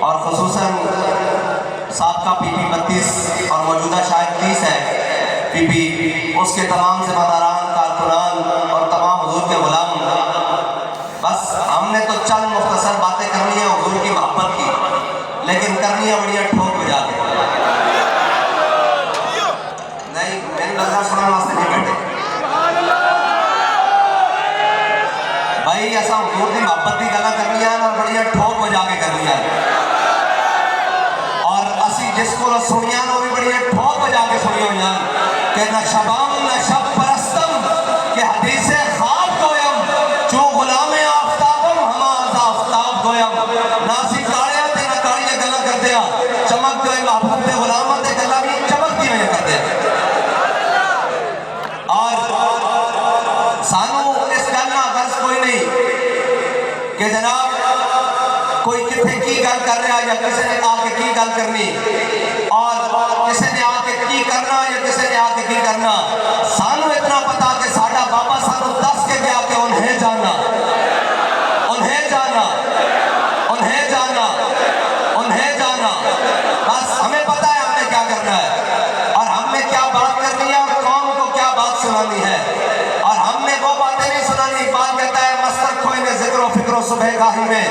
और खुसूसन साबका पीपी 32 और मौजूदा शायद 30 है पीपी, उसके तमाम जिम्मेदारान, कारकुनान और तमाम हुजूर के गुलाम। बस हमने तो चंद मुख्तसर बातें करनी है हुजूर की मोहब्बत की, लेकिन करनी है बढ़िया ठोक बजा के। नहीं, मेरी नजर सुनने वास्ते नहीं बैठे भाई, ऐसा हुजूर की मोहब्बत की गल करनी है ना, बढ़िया ठोक बजा के करनी है। और असी जिसको सुनिया ना भी बढ़िया ठोक बजा के सुनी हुई कि नशबाम नशब परस्तम के हदीसे ख्वाब गोयम जो गुलामे आफ्ताबम हमारा आफ्ताब गोयम। ना सी कालिया ते ना कालिया गल्ला करदे आ, चमक जो महबूब दे गुलामां ते गल्ला भी चमकदी होई करदे आ। और सानू इस गल ना गर्ज कोई नहीं कि जनाब कोई किथे की गल कर रहा या किसी ने आके की गल करनी, और किसी ने आके की करना या किसी ने आके की करना। सानू इतना पता कि साडा बाबा सानू दस के गया कि उन्हें जाना, उन्हें जाना, उन्हें जाना, उन्हें जाना। बस हमें पता है हमने क्या करना है और हमने क्या बात करनी है और कौम को क्या बात सुनानी है। और हमने वो बातें नहीं सुनानी। बात कहता है मस्तर खोए में जिक्र फिक्र सुबह गाही में,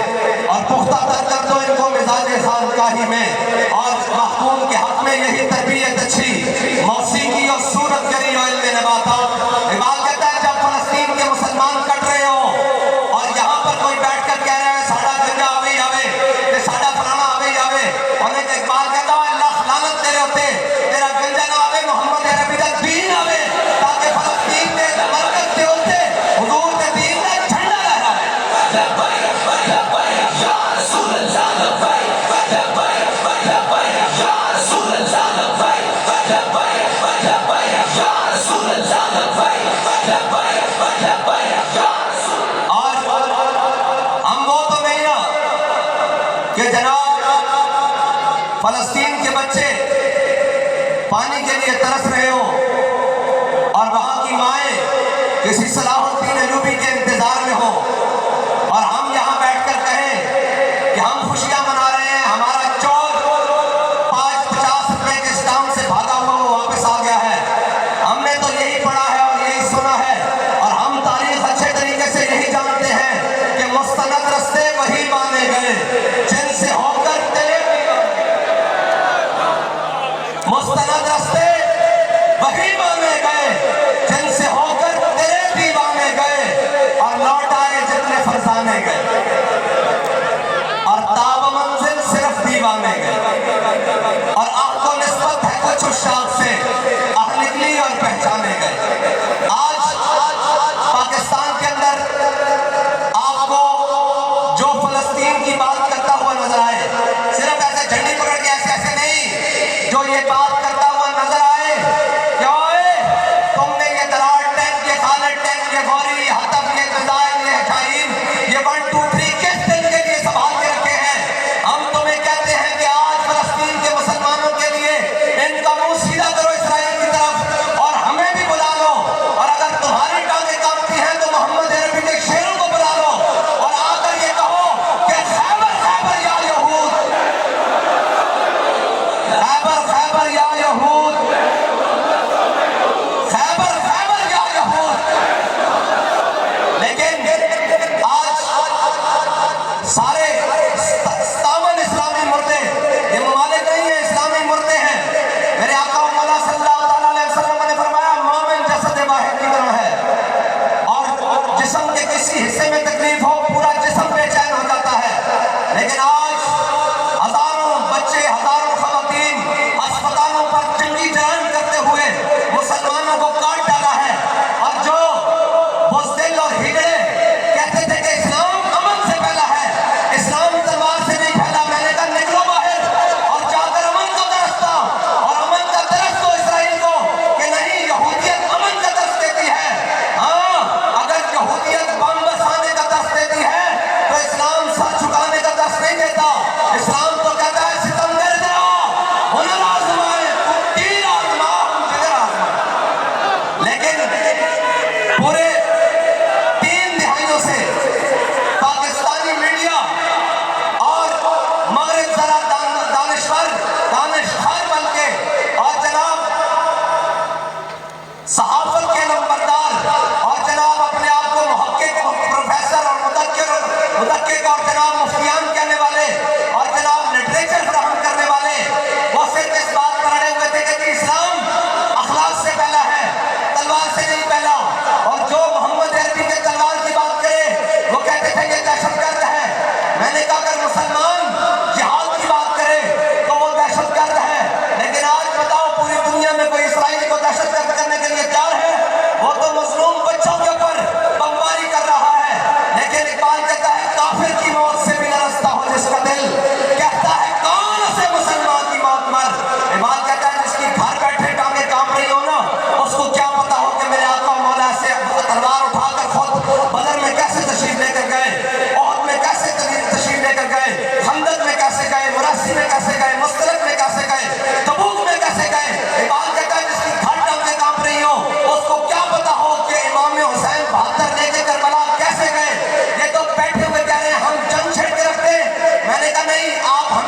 और पुख्ता तक कर दो इनको मिजाज खानकाही में। और महकूम के हक में यही तरबियत अच्छी मौसीकी और सूरत करी और इल्म नबातात। इकबाल कहता है जब फलस्तीन के मुसलमान कट रहे हो और यहाँ पर कोई बैठकर कह रहे हैं साडा गंजा आवे आवे ते साडा फलाना आवे आवे, उन्हें इकबाल कहता है अल्लाह लानत तेरे होते तेरा गंजा ना आवे, मोहम्मद अरबी का दीन आवे, ताकि फलस्तीन में मरकज के होते हुजूर के दीन का झंडा लहराए। कि जनाब फलस्तीन के बच्चे पानी के लिए तरस रहे हो और वहां की माएँ किसी सलाहुद्दीन अयूबी के इंतजार में हो, और हम यहाँ बैठकर कहें कि हम खुशियां मना रहे हैं, हमारा चोर 50 रुपए के स्टाम्प से भागा हुआ वो वापस आ गया है। हमने तो यही पढ़ा है और यही सुना है, और हम तारीख अच्छे तरीके से यही जानते हैं कि मुस्तनद रस्ते वही माने गए जिनसे होकर तेरे, मुस्तनद रस्ते वही माने गए जिनसे होकर तेरे दीवाने गए, और लौट आए जितने फरजाने गए, और ताब मंजिल सिर्फ दीवाने गए। और आपको निस्बत है कुछ उस शाख से आप निकली और पहचाने गए। आज पाकिस्तान के अंदर आपको जो फलस्तीन की बात करता हुआ नजर आए, सिर्फ ऐसे झंडी पकड़ के ऐसे ऐसे नहीं, जो ये बात करता हुआ नजर आए, क्या है तुमने ये दरार टैंक, ये खालिद टैंक, ये गौरी, ये हतफ, ये मिसाइल, ये हठाइन, ये 1 2 3 किस दिन के लिए संभाल के रखे हैं। हम तुम्हें कहते हैं कि आज फलस्तीन के मुसलमानों के लिए इनका मुंह सीधा करो इसराइल की तरफ, और हमें भी बुला लो, और अगर तुम्हारी टांगें कांपती हैं तो मोहम्मद अरबी के शेरों को बुला लो, और आकर ये कहो कि खैबर खैबर या यहूद, खैबर खैबर या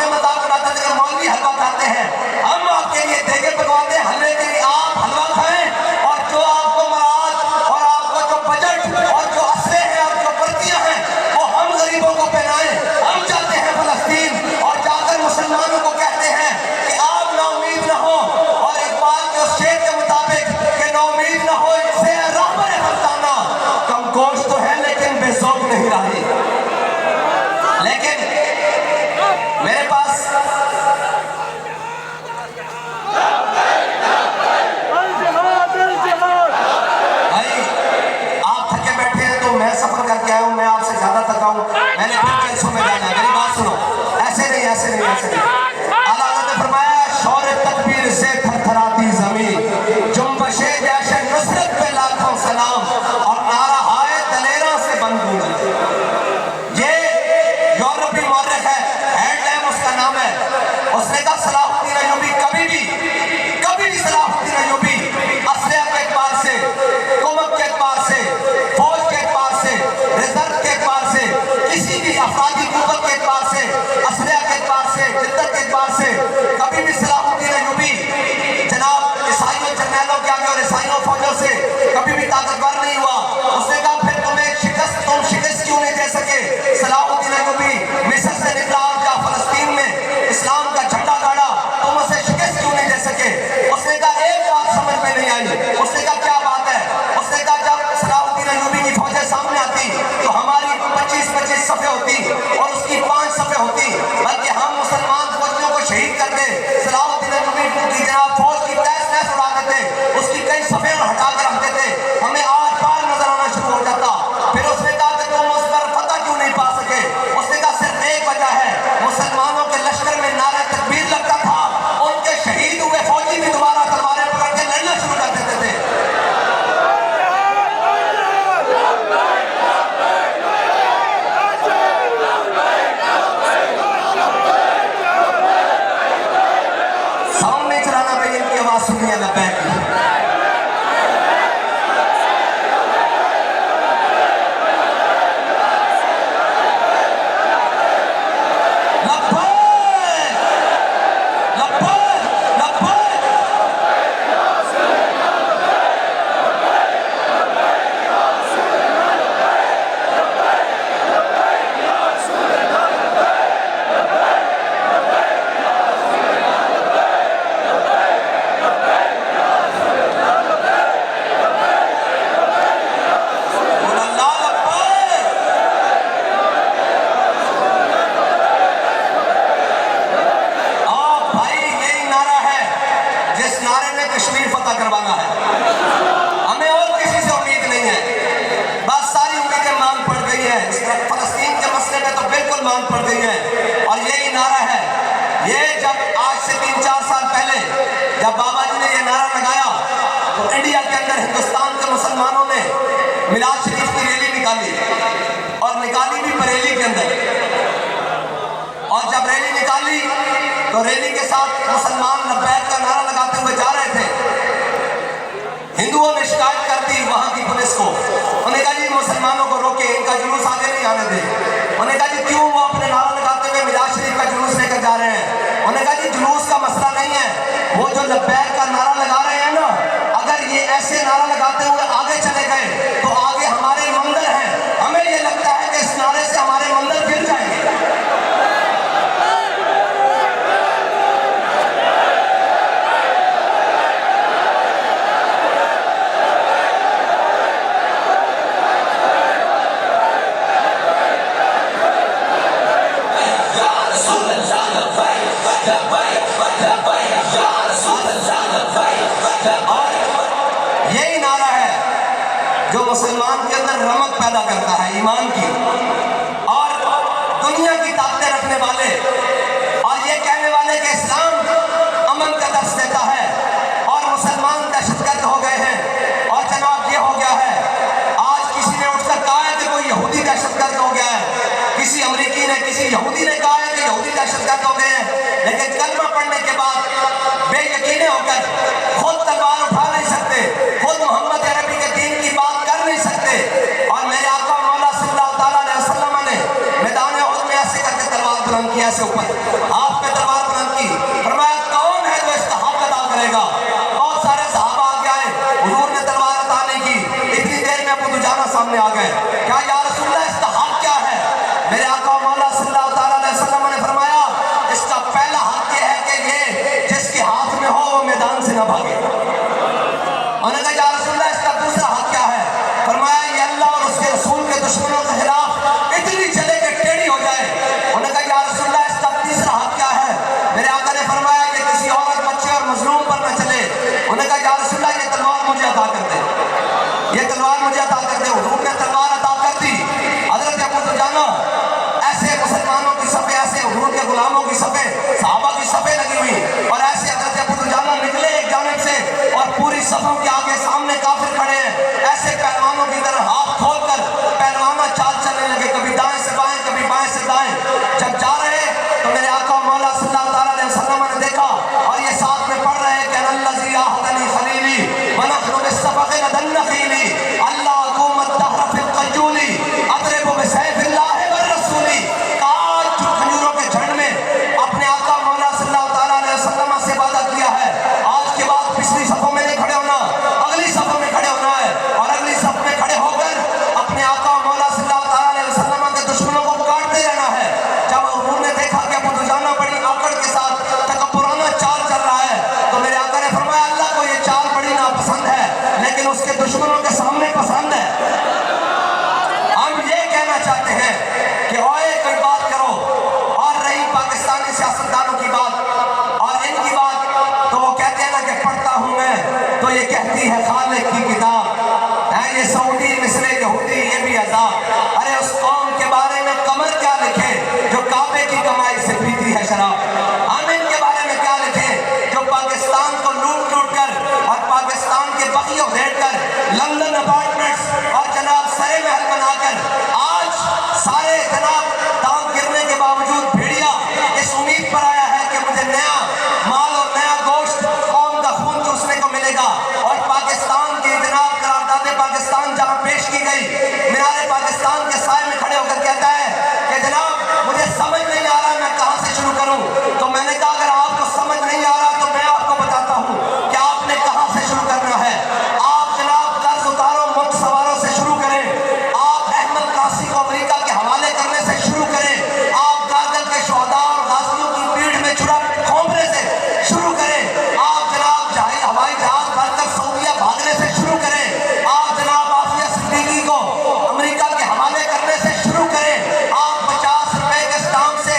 आपके मजाक उड़ाते थे कि मौलवी हलवा खाते हैं, हम आपके लिए देगे पकवाते हैं हलवे के लिए, आप हलवा खाएं और जो आपको मराद और आपको जो बजट और जो असले हैं और जो वर्दियां हैं वो हम गरीबों को पहनाएं। हम जाते हैं फलस्तीन और जाकर मुसलमानों को कहते हैं कि आप नाउमीद न हो, और इकबाल के उस शेर के मुताबिक कि नाउमीद न हो इससे रहबर फरसाना, कम गोश्त तो है लेकिन बेसौक नहीं रही। लेकिन मेरे पास भाई आप थके बैठे हैं तो मैं सफर करके आया हूं, मैं आपसे ज्यादा थका हूं, मैंने फिर कैसों में जाना है। मेरी बात सुनो, ऐसे नहीं ऐसे नहीं ऐसे नहीं। अल्लाह ने फरमाया शौर तकबीर से थरथराती जमीन, जुम्बशे जैसे नुसरत पे लाखों सलाम, और नारा हाय दलेरा से बंद हुई। ये यूरोपी मौर्रिख है, हेडलैम उसका नाम है। उसने कहा सलाहुद्दीन अय्यूबी कभी भी सलाहुद्दीन अय्यूबी असलिया के एतबार से, हुकूमत के एतबार से, फौज के एतबार से, रिजर्व के एतबार से, किसी भी अफरादी कुव्वत के एतबार से, असलिया के एतबार से, जिद्दत के एतबार से कभी भी सलाहुद्दीन अय्यूबी जनाब ईसाइयों जर्नैलों के आगे और ईसाइयों फौजों से कभी भी ताकतवर नहीं हुआ। उसने कहा फिर तुम्हें तुम शिकस्त क्यों नहीं दे सके? सलाहुद्दीन अय्यूबी मिस्र से निकला या फलस्तीन में इस्लाम का झंडा गाड़ा, तुम उसे शिकस्त क्यों नहीं दे सके? उसने कहा एक बात समझ में नहीं आई। उसने कहा क्या बात है? उसने कहा जब सलाहुद्दीन अय्यूबी की फौजें सामने आती तो हमारी 25-25 सफ़े होती और उसकी 5 सफ़े होती, बल्कि हम मुसलमान फौजियों को शहीद करते, सलाहुद्दीन अय्यूबी की जनाब फौज की तहस उड़ा देते, उसकी कई सफ़े हटा कर रखते थे, हमें आर पार नजर आना शुरू हो जाता। फिर उसने कहा कि तुम उस पर फतह क्यों नहीं पा सके? उसने कहा सिर्फ एक वजह है, मुसलमानों के लश्कर में नारा तकबीर लगता था, उनके शहीद हुए फौजी भी दोबारा तलवारें पकड़ के लड़ना शुरू कर देते थे। साउंड नहीं चलाना भाई, इनकी आवाज सुनिए ना बैठ की। कश्मीर फतह करवाना है, हमें और किसी से उम्मीद नहीं है, बस सारी उम्मीदें मांग पड़ गई है। फलस्तीन के मसले में तो बिल्कुल मांग पड़ गई है और यही नारा है। ये जब आज से 3-4 साल पहले जब बाबा जी ने ये नारा लगाया तो इंडिया के अंदर हिंदुस्तान के मुसलमानों ने मिलाद शरीफ की रैली निकाली और निकाली भी बरेली के अंदर, और जब रैली निकाली तो रैली के साथ मुसलमान लब्बैक का नारा लगाते हुए जा रहे थे। हिंदुओं ने शिकायत कर दी वहां की पुलिस को, उन्होंने कहा जी मुसलमानों को रोके, इनका जुलूस आगे नहीं आने दे। उन्होंने कहा जी क्यों? वो अपने नारा लगाते हुए मिलाद शरीफ का जुलूस लेकर जा रहे हैं। उन्होंने कहा जी जुलूस का मसला नहीं है, वो जो लब्बैक का नारा लगा रहे हैं ना, अगर ये ऐसे नारा लगाते हुए आगे चले गए तो आगे हमारे मंदिर हैं, हमें ये लगता है कि इस नारे से हमारे मंदिर गिर जाएंगे। यही नारा है जो मुसलमान के अंदर रमक पैदा करता है ईमान की, और दुनिया की ताकतें रखने वाले और ये कहने वाले कि इस्लाम अमन का दर्स देता है और मुसलमान दहशतगर्द हो गए हैं। और जनाब ये हो गया है, आज किसी ने उठकर कहा है कि कोई यहूदी दहशतगर्द हो गया है, किसी अमरीकी ने किसी यहूदी ने कहा है कि यहूदी दहशतगर्द हो गए हैं, लेकिन कलमा पढ़ने के बाद बेयकीने होकर खुद तलवार उठा नहीं सकते, खुद मोहम्मद अरबी के दीन की बात कर नहीं सकते। और मेरे आका मौला सल्लल्लाहु अलैहि वसल्लम ने मैदान उहद में ऐसे करके तलवार बुलंद किया से ऊपर, हाथ में तलवार बुलंद की, फरमाया कौन है जो इसका हक अदा करेगा। बहुत सारे सहाबा आगे आए, हुजूर ने तलवार अदा नहीं की। इतनी देर में अबू दुजाना सामने आ गए, क्या या रसूलल्लाह इसका हक क्या है। मेरे आका मौला सल्लल्लाहु अलैहि वसल्लम ने फरमाया इसका पहला हक ये है कि ये जिसके हाथ में हो वो मैदान से न भागे। उन्होंने कहा या रसूलल्लाह इसका दूसरा हक क्या है। फरमाया ये अल्लाह और उसके रसूल के दुश्मनों के खिलाफ इतनी चले कि टेढ़ी हो जाए। उन्होंने कहा या रसूलल्लाह इसका तीसरा हक क्या है। मेरे आका ने फरमाया ये किसी औरत बच्चे और मजलूम पर न चले। उन्होंने कहा या रसूलल्लाह ये तलवार मुझे अता कर दे, ये तलवार मुझे अता कर दे। हुजूर ने तलवार अता कर दी। हजरत अबू दुजाना ऐसे मुसलमानों की सफे, ऐसे हुजूर के गुलामों की सफे, सहाबा की सफे लगी हुई और ऐसे हजरत अबू दुजाना निकले एक जानिब से और पूरी सफों के आगे सामने काफिर खड़े हैं। ऐसे पहलवानों की तरह हाथ खोलकर पहलवाना चाल चलने लगे, कभी दाएं से बाएं, कभी बाएं से दाएं। जब जा रहे तो मेरे आका मौला सल्लल्लाहु अलैहि वसल्लम ने देखा और ये साथ में पढ़ रहे कि अल्लाजी आहदनी खलीली व नहनु बिस्सफक़ नदन्नखीली अल्लाह हुकूमत दहर फिल कजूली अदरिबु बिसैफिल्लाह व रसूली। काज खजूरों के झड़ में अपने आका मौला सल्लल्लाहु अलैहि वसल्लम से वादा किया है आज के बाद पिछली सफों में नहीं खड़े होना, अगली सफों में खड़े होना है और अगली सफ में खड़े होकर अपने आका मौला सल्लल्लाहु अलैहि वसल्लम के दुश्मनों को काटते रहना है। जब उन्होंने देखा कि अबू दुजाना बड़ी आकड़ के साथ तकब्बुराना चाल चल रहा है तो मेरे आका ने फरमाया अल्लाह को ये चाल बड़ी नापसंद है लेकिन उसके दुश्मनों के सामने पसंद है। हम ये कहना चाहते हैं कि ओए कोई बात करो। और रही पाकिस्तानी सियासतदानों की बात और इनकी बात तो वो कहते हैं ना कि पढ़ता हूं मैं तो ये कहती है खालिक की किताब है, ये सऊदी मिस्र यहूदी ये भी अजाब। अरे उस कौम के बारे में कमर क्या लिखे जो काबे की कमाई से पीती है शराब। हम इनके बारे में क्या लिखे जो पाकिस्तान को लूट लूट कर और पाकिस्तान के बगियों भेज कर लंदन अपार्टमेंट्स और जनाब सरे महल बनाकर आज सारे जनाब दांव गिरने के बावजूद भेड़िया इस उम्मीद पर आया है कि मुझे नया माल और नया गोश्त कौम का खून चूसने को मिलेगा। और पाकिस्तान की जनाब करारदादे पाकिस्तान जहां पेश की गई मीनारे पाकिस्तान के साए में खड़े होकर कहता है कि जनाब मुझे समझ नहीं आ रहा मैं कहां से शुरू करूं। तो मैंने कहा अगर आपको समझ नहीं आ रहा तो मैं आपको बताता हूं कि आपने कहां से शुरू करना है। आप जनाब कर्ज उतारो मुल्क सवारों से शुरू करें, आप अहमद कासी को अमेरिका के हवाले करने से शुरू करें, आप गाजल के शोहदा और गाजियों की पीठ में छुरा खोपने से शुरू करें, आप जनाब हवाई जहाज भरकर सऊदीया भागने से शुरू करें, आप जनाब आफिया सिद्दीकी को अमेरिका के हवाले करने से शुरू करें, आप 50 रुपए के स्टाम्प से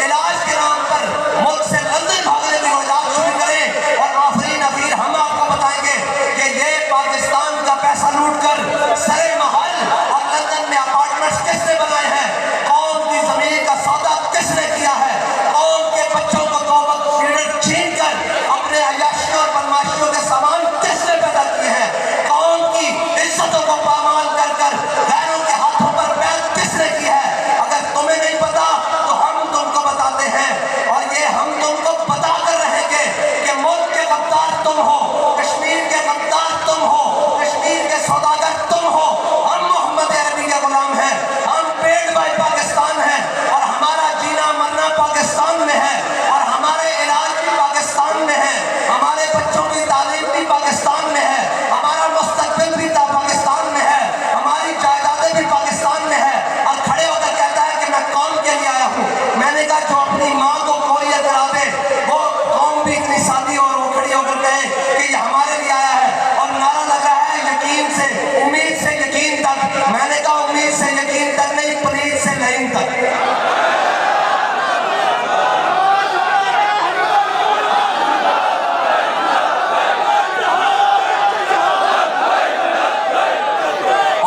इलाज के नाम पर मुल्क से लंदन भागने की वजह शुरू करें। और आफरीन अफीर हम आपको बताएंगे कि ये पाकिस्तान का पैसा लूट कर सरे महल और लंदन में अपार्टमेंट्स किसने बनाए हैं, कौम की जमीन का सौदा किसने किया है, कौम के बच्चों को 2 वक्त पीरियड छीन कर अपने अयाशियों और बदमाशियों के सामान किसने पैदा किए हैं, कौम की इज्जतों को पामाल कर कर गैरों के हाथों पर बैठ किसने की है। अगर तुम्हें नहीं पता तो हम तुमको बताते हैं और ये हम तुमको बता कर रहेंगे कि मुल्क के गद्दार तुम हो, कश्मीर के गद्दार तुम हो, कश्मीर के सौदागर तुम हो। हम मोहम्मद अरबी के गुलाम हैं, हम पेड़ बाई पाकिस्तान हैं और हमारा जीना मरना पाकिस्तान में है और हमारे इलाज भी पाकिस्तान में है, हमारे बच्चों की तालीम भी पाकिस्तान में है, हमारा मुस्तकबिल भी पाकिस्तान में है, हमारी जायदादें भी पाकिस्तान में है। और खड़े होकर कहता है कि मैं कौम के लिए आया हूँ। मैंने कहा जो अपनी माँ को कोरिया करा दे वो कौम भी इतनी सादी और वो खड़ी होकर कहे कि ये हमारे लिए आया है। और नारा लगा है यकीन से उम्मीद से यकीन तक। मैंने कहा उम्मीद से यकीन तक नहीं, पनीर से लहीन तक।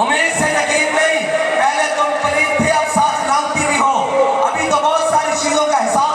उम्मीद से यकीन नहीं, पहले तुम पनीर थे अब साथ लानती भी हो। अभी तो बहुत सारी चीजों का हिसाब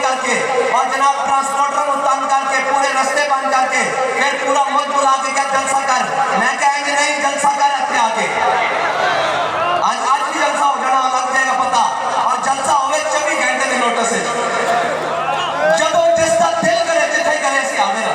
करके और जनाब ट्रांसपोर्टर को तंग करके पूरे रास्ते बंद करके फिर पूरा मुल्क बुला के क्या जलसा कर, मैं कहेंगे नहीं जलसा कर इतने आके आज भी जलसा हो जाना लग जाएगा पता, और जलसा होवे 24 घंटे के नोटिस है जब जिसका दिल करे जिथे करे सी आवे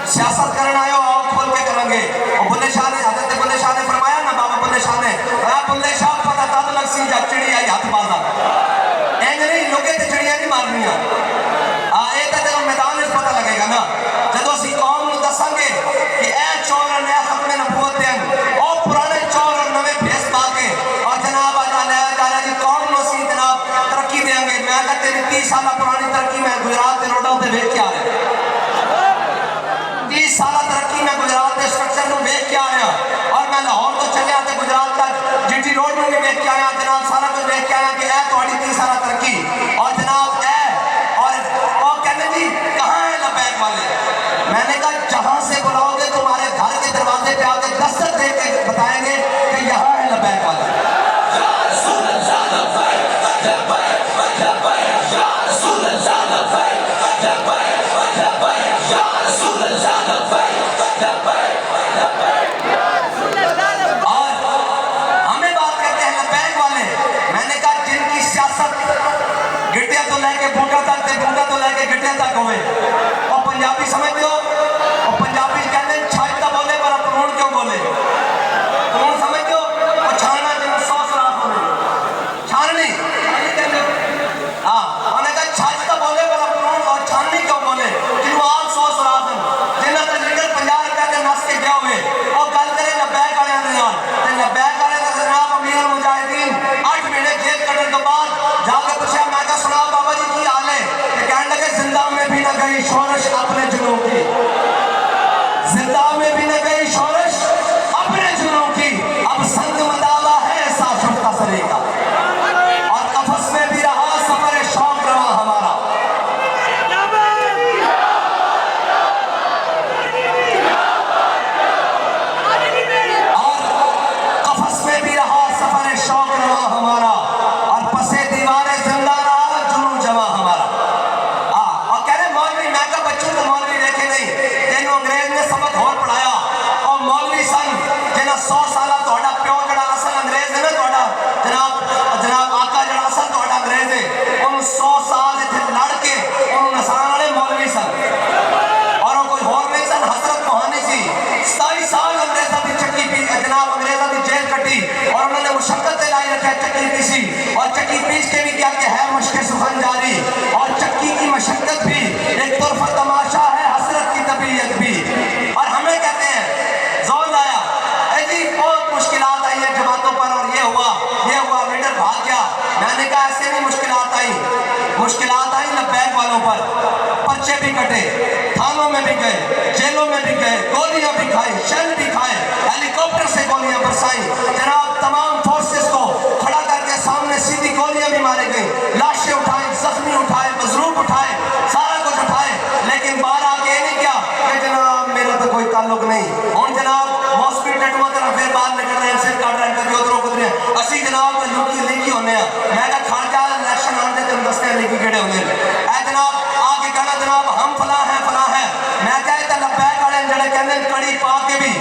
सियासत करना आयो आओ खोल के करेंगे। और बुल्ले शाह ने हजरत बुल्ले शाह ने फरमाया ना, बाबा बुल्ले शाह ने बुल्ले शाह पता तद लग सी जब चिड़ी आई हाथ बाजा इंज नहीं लोगे ते चिड़ियां नहीं मारनियां ये तो तेरा मैदान में पता लगेगा ना जब असी कौम को दसांगे कि ए चौर और नया खत्म नबूवत दें और पुराने चौर और नवे भेस पा के और जनाब आज नया जाना जी कौम को सी जनाब तरक्की देंगे। मैं कहते तेरी 30 साल पुरानी तरक्की मैं गुजरात के रोडों पे देख के आ रहा 30 साल तरक्की में गुजरात के स्ट्रक्चर को देख के आया और मैं लाहौर तो चले आते गुजरात तक जीटी रोड में भी देख के आया जनाब सारा कुछ देख के आया कि ए थोड़ी 30 साल तरक्की और जनाब ए और कहने जी कहाँ है लबैक वाले, मैंने कहा जहां से बुलाओगे तुम्हारे घर के दरवाजे पे आके दस्तक दे के बताएंगे कि यहाँ है लबैक वाले। गिट्टिया तो लेके बूटा तक बूटा तो लेके गिट्टिया तक होवे और पंजाबी समझ लो और पंजाबी कहते छाछ तो बोले पर प्रून क्यों बोले प्रून समझ लो और छाना जिन्हें 100 सराफ होने छाननी हाँ उन्हें कहा छाछ तो बोले पर प्रून और छाननी क्यों बोले जिन्हों आप 100 सराफ हैं जिन्हें तो लीडर 50 रुपए के नस के गए हुए और गल करे लबैक वाले लबैक वाले का जनाब अमीर मुजाहिदीन 8 महीने जेल कटने के बाद जाके पूछा मैं क्या सुना बाबा जी की हाल है तो कहने लगे जिंदा में भी न गई शोरश अपने जुनों की, जिंदा में भी न गई शोरश अपने जुनों की, अब संग मदावा है साशुफ का सरे का और कफस में भी रहा सफर शौक रवा हमारा। और कफस में भी रहा सफर शौक रवा हमारा और पसे दीवारे जिंदा रहा जुनून जमा हमारा। और कह रहे मौलवी मैं का बच्चों को मौलवी देखे नहीं तेन अंग्रेज ने सबक और पढ़ाया और मौलवी सन जिन्हें 100 साल थोड़ा प्यो जड़ा असल अंग्रेज है ना थोड़ा जनाब आका जड़ा असल थोड़ा अंग्रेज है उन्होंने 100 साल इतने लड़ के उन्होंने नसाण वाले मौलवी सन और कोई और नहीं सन हजरत मोहानी सी 27 साल अंग्रेजा की चक्की पी जनाब अंग्रेजा की जेल कटी और उन्होंने मुशक्कत लाई रखा चक्की पीसी और चक्की पीस के भी क्या कि है मुश्किल सुखन जारी और चक्की की मशक्कत भी एक तरफा तमाशा है हसरत की तबीयत भी। और हमें कहते हैं जोर लाया ऐसी बहुत मुश्किलात आई है जमातों पर और ये हुआ लीडर भाग गया। मैंने कहा ऐसे नहीं मुश्किलात आई लबैक वालों पर पर्चे भी कटे थानों में भी गए जेलों में भी गए गोलियां भी खाई शेल भी खाए हेलीकॉप्टर से गोलियां बरसाई जनाब तमाम फोर्सेस को खड़ा करके सामने सीधी गोलियां भी मारी गई लाशें उठाई जख्मी उठाए मजरूब उठाए सारा कुछ उठाए लेकिन बाहर आके नहीं क्या कि जनाब मेरा तो कोई ताल्लुक नहीं और जनाब मौसमी टटुआ तरफ फिर बाहर निकल रहे हैं सिर काट रहे हैं कभी उधरों कुदरे असी जनाब लिखी होने मैं कहा खारजा इलेक्शन आने तुम दसते लिखी केड़े होने ऐ जनाब आगे कहना जनाब हम फला है मैं कहता लबैक वाले जड़े कहते कड़ी पा के भी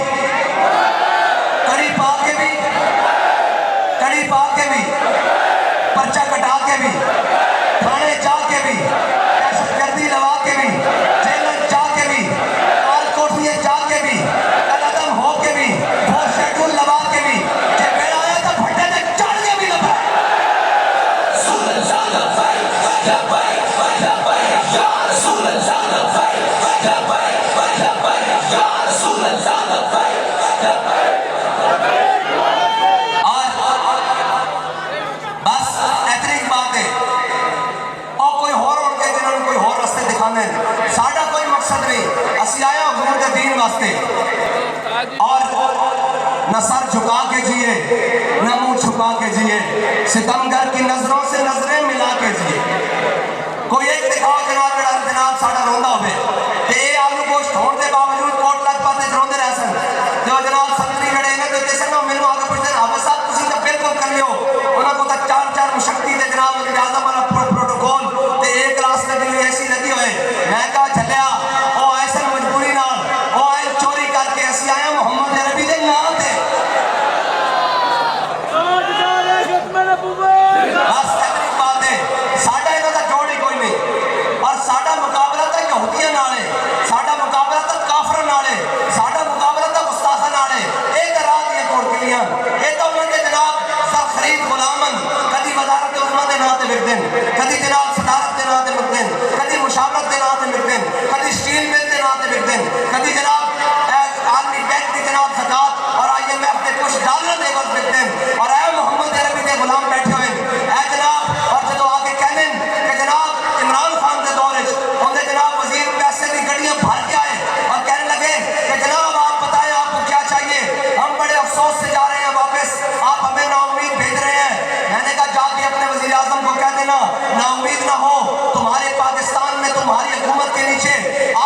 न सर झुका के जिए न मुंह छुपा के जिए, सितमगर की नजरों से नजरें मिला के जिए। कोई एक दिखाओ जनाब जरा जनाब साड़ा रोंदा होवे ते आलू गोश्त होने के बावजूद कोट लखपत च रोंदे रह सन ते जनाब संतरी जड़े ने ते सनो मेनू आके पुछदे हाफिज साहब तुसीं तां बिल्कुल कर लियो उन्हां को तां चार चार मुशक्ति ते जनाब वज़ीर आज़म वाला प्रोटोकॉल ते एक क्लास लगी हुई ऐसी लगी होए। मैं कहा झल्लिया ओ ऐसा मजबूरी नाल ओ आए चोरी करके असीं आए मोहम्मद अरबी दे नाम ते बस इतनी बात है। साडा इन्हां दा जोड़ ही कोई नहीं और साडा मुकाबला तो यहूदियों नाल है, साडा मुकाबला तो काफिरां नाल है, साडा मुकाबला तो गुस्ताखां नाल है। ये तो राह दी कोड़कियां ये तो उन्होंने जनाब सर खरीद गुलामन कदी वजारत उलमा के नाम से विकते हैं, कदी जनाब सदारत के नाम से विकते हैं, कदी मुशावरत के नाम से विकते हैं, कदी स्टील मिल के नाम से विकते हैं, कदी जनाब आर्मी बैंक की जनाब ज़कात और IMF के कुछ डॉलर के वक्त विकते हैं और ऐ मोहम्मद अरबी के गुलाम बैठे हुए ऐ जनाब। और जो आके कहने कि जनाब इमरान खान के दौर उनके जनाब वजीर पैसे की गड्डियां भर के आए और कहने लगे कि जनाब आप बताएं आपको क्या चाहिए, हम बड़े अफसोस से जा रहे हैं वापस, आप हमें नाउम्मीद भेज रहे हैं। मैंने कहा जाके अपने वजीर आजम को कह देना नाउम्मीद ना हो, तुम्हारे पाकिस्तान में तुम्हारी हुकूमत के नीचे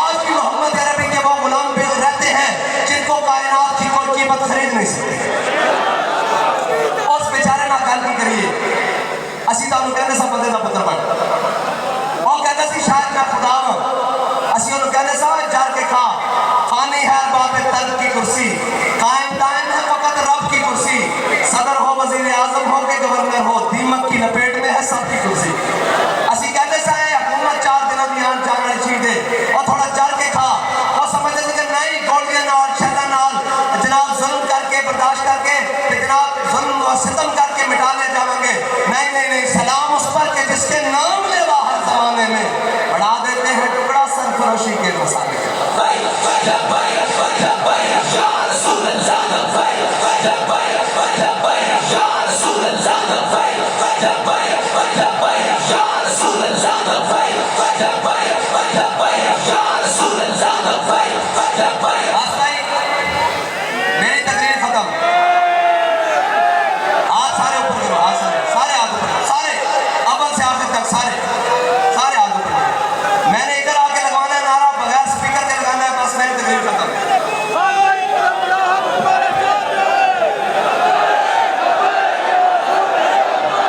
आज भी मोहम्मद अरबी के वो गुलाम रहते हैं जिनको कायनात की कोई कीमत खरीद नहीं सकती। उस बेचारे ना गल की करिए असी तो कहते सब बंदे का पुत्र बन वो कहता सी शायद मैं खुदा हाँ, असी कहते सा जर के खा फानी है बाप तर्क की कुर्सी, कायम दायम है वक़्त रब की कुर्सी, सदर हो वजीर आजम हो के गवर्नर हो दीमक की लपेट में है सबकी कुर्सी। असी कहते सा हुकूमत 4 दिनों की आन जान वाली चीज है और थोड़ा जर के खा और समझते थे कि नहीं गोलियां नाल शहदा नाल जनाब जुल्म करके बर्दाश्त करके जनाब जुल्म और सितम करके मिटा ले जाएंगे। नहीं नहीं नहीं, सलाम उस पर के जिसके नाम ले हर जमाने में बढ़ा देते हैं टुकड़ा सरफरोशी के मसाले। Fight.